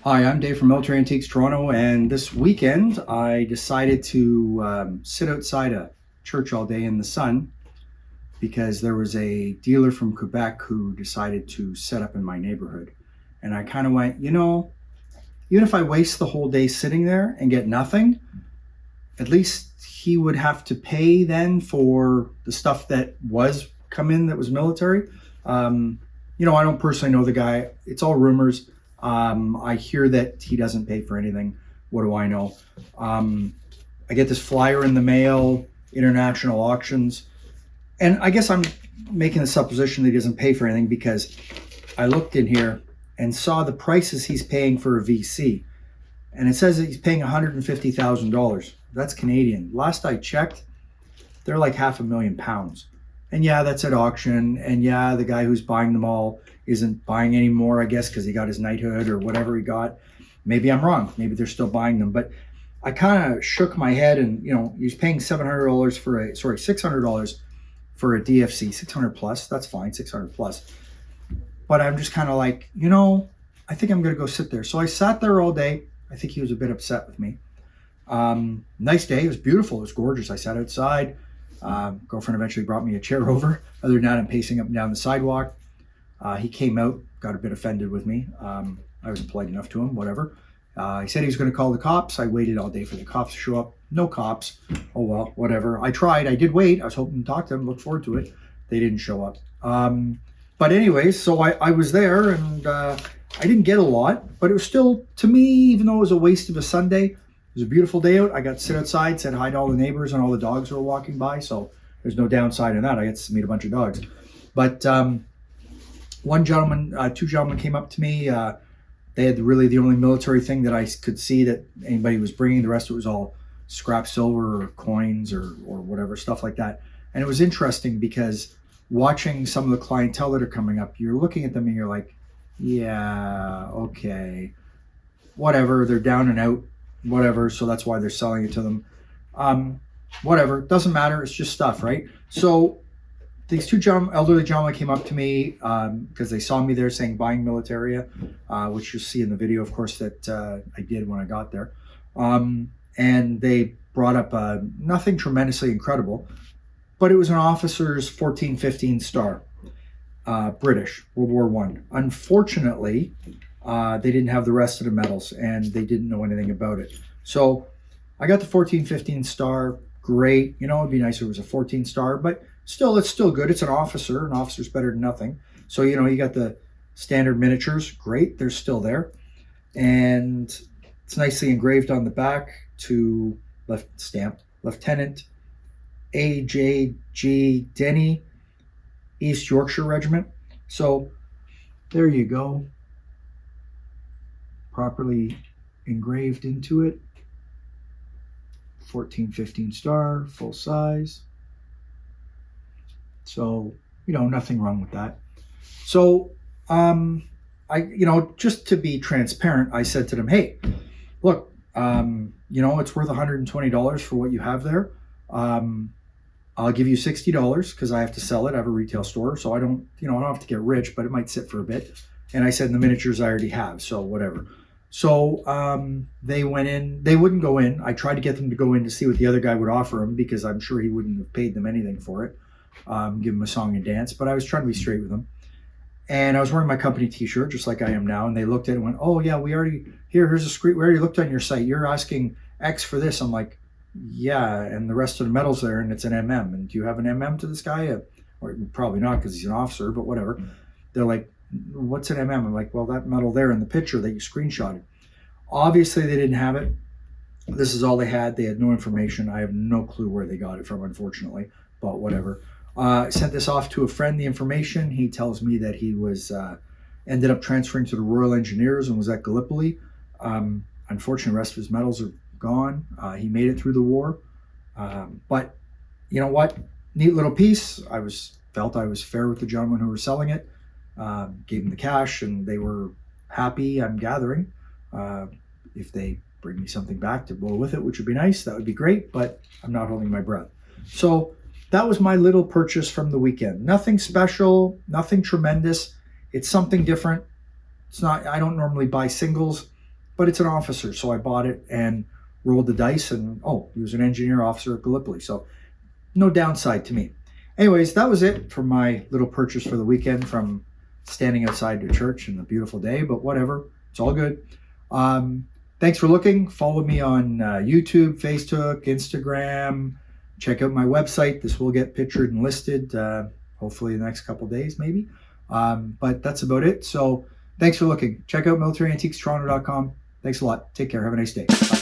Hi, I'm Dave from Military Antiques Toronto, and this weekend I decided to sit outside a church all day in the sun because there was a dealer from Quebec who decided to set up in my neighborhood. And I kind of went, even if I waste the whole day sitting there and get nothing, at least he would have to pay then for the stuff that was come in that was military. I don't personally know the guy. It's all rumors. I hear that he doesn't pay for anything. What do I know? I get this flyer in the mail, international auctions, and I guess I'm making the supposition that he doesn't pay for anything because I looked in here and saw the prices he's paying for a VC, and it says that he's paying $150,000. That's Canadian. Last I checked, they're like £500,000. And yeah, that's at auction. And yeah, the guy who's buying them all isn't buying anymore, I guess, because he got his knighthood or whatever he got. Maybe I'm wrong. Maybe they're still buying them. But I kind of shook my head, and he's paying $600 for a DFC, 600 plus. That's fine, 600 plus. But I'm just kind of like, I think I'm going to go sit there. So I sat there all day. I think he was a bit upset with me. Nice day. It was beautiful. It was gorgeous. I sat outside. Girlfriend eventually brought me a chair over. Other than that, I'm pacing up and down the sidewalk. He came out, got a bit offended with me. I wasn't polite enough to him, whatever. He said he was going to call the cops. I waited all day for the cops to show up. No cops. Oh, well, whatever. I tried. I did wait. I was hoping to talk to them, look forward to it. They didn't show up. But anyways, so I was there, and I didn't get a lot, but it was still, to me, even though it was a waste of a Sunday, it was a beautiful day out. I got to sit outside, said hi to all the neighbors and all the dogs who were walking by, so there's no downside in that. I get to meet a bunch of dogs. But two gentlemen came up to me. They had really the only military thing that I could see that anybody was bringing. The rest of it was all scrap silver or coins or whatever, stuff like that. And it was interesting because watching some of the clientele that are coming up, you're looking at them and you're like, yeah, okay, whatever. They're down and out, whatever. So that's why they're selling it to them. Whatever, doesn't matter. It's just stuff, right? So these two elderly gentlemen came up to me because they saw me there saying buying militaria, which you'll see in the video, of course, that I did when I got there. And they brought up nothing tremendously incredible, but it was an officer's 1415 star, British, World War I. Unfortunately, they didn't have the rest of the medals, and they didn't know anything about it. So I got the 1415 star. Great. It'd be nicer if it was a 14 star, but still, it's still good. It's an officer. An officer's better than nothing. So, you got the standard miniatures. Great. They're still there. And it's nicely engraved on the back to Lieutenant A.J.G. Denny, East Yorkshire Regiment. So there you go. Properly engraved into it. 1415 star, full size. So, nothing wrong with that. So, just to be transparent, I said to them, hey, look, it's worth $120 for what you have there. I'll give you $60 because I have to sell it. I have a retail store, so I don't have to get rich, but it might sit for a bit. And I said, the miniatures I already have, so whatever. So they went in. They wouldn't go in. I tried to get them to go in to see what the other guy would offer them because I'm sure he wouldn't have paid them anything for it. Give them a song and dance. But I was trying to be straight with them. And I was wearing my company t-shirt just like I am now. And they looked at it and went, oh, yeah, here's a screen. We already looked on your site. You're asking X for this. I'm like, yeah, and the rest of the medal's there, and it's an MM. And do you have an MM to this guy? Or probably not because he's an officer, but whatever. They're like, what's an MM? I'm like, well, that medal there in the picture that you screenshotted. Obviously, they didn't have it. This is all they had. They had no information. I have no clue where they got it from, unfortunately, but whatever. I sent this off to a friend, the information. He tells me that he was ended up transferring to the Royal Engineers and was at Gallipoli. Unfortunately, the rest of his medals are gone. He made it through the war. But you know what? Neat little piece. Felt I was fair with the gentlemen who were selling it. Gave them the cash, and they were happy, I'm gathering. If they bring me something back to go with it, which would be nice, that would be great, but I'm not holding my breath. So that was my little purchase from the weekend. Nothing special, nothing tremendous. It's something different. It's not, I don't normally buy singles. but it's an officer. So I bought it and rolled the dice, and oh, he was an engineer officer at Gallipoli. So no downside to me. Anyways, that was it for my little purchase for the weekend from standing outside the church in a beautiful day, but whatever, it's all good. Thanks for looking. Follow me on YouTube, Facebook, Instagram. Check out my website. This will get pictured and listed hopefully in the next couple days, maybe. But that's about it. So thanks for looking. Check out militaryantiquestoronto.com. Thanks a lot. Take care. Have a nice day. Bye.